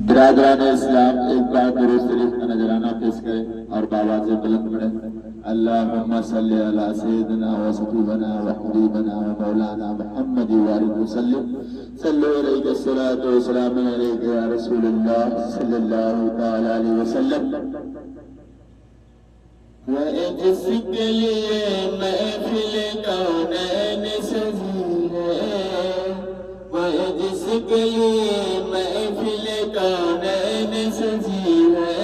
برادران اسلام ایک بار درود شریف کا نذرانہ پیش کریں اور بابا سے بلند پڑھیں۔ اللہم صلی علی سیدنا و سطوبنا و حبیبنا و مولانا محمد وآلہ وسلم صلو علیہ الصلاة والسلام علیہ یا رسول اللہ صلی اللہ تعالی علیہ وسلم۔ وہ جس کے لیے محفل کونین سجی ہے، وہ جس کے لیے محفل کونین سجی ہے،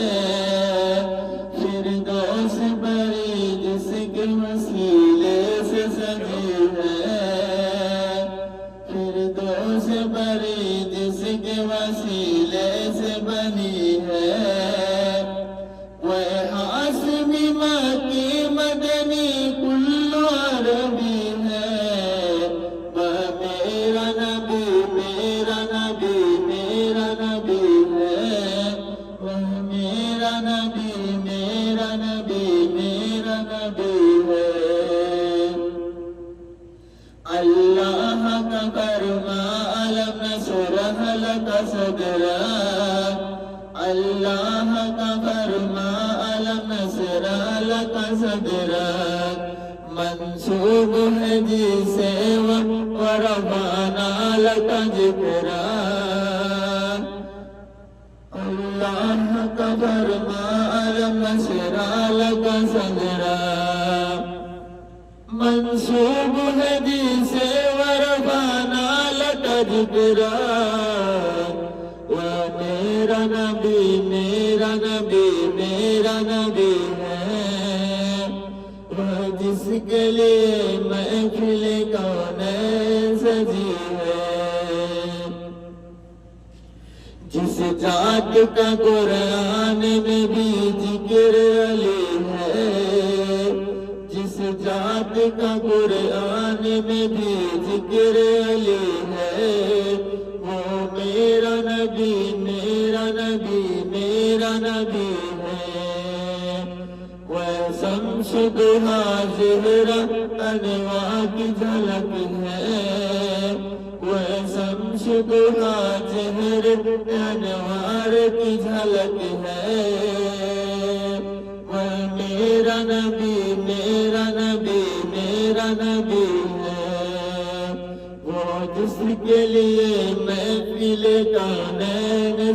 فردوس بری جس کے وسیلے سے سجی ہے، فردوس بری جس کے وسیلے سے بنی ہے، وہ ہاشمی مکی مدنی کل عربی ہے، وہ میرا نبی میرا نبی میرا نبی ہے، وہ میرا نبی میرا نبی میرا نبی ہے۔ اللہ کا فرما علم نشرح لک صدرک، اللہ کا فرما علم نشرح لک صدرک، منسوب ہے جسے ورفعنا لک ذکرک، اللہ کا فرما علم نشرح لک صدرک، منسوب ہے جسے ورفعنا لک ذکرک، وہ میرا نبی میرا نبی میرا نبی ہے، وہ جس کے لیے محفل کونین سجی ہے، جس ذات کا قرآن میں بھی ذکر علی ہے، جس ذات کا قرآن میں بھی ذکر علی ہے، وہ میرا نبی میرا نبی میرا نبی ہے، وہ شمس ضحیٰ زہرا انوار کی جھلک ہے، وہ شمس ضحیٰ زہرا انوار کی جھلک ہے، وہ میرا نبی میرا نبی میرا نبی ہے، وہ جس کے لیے محفل کونین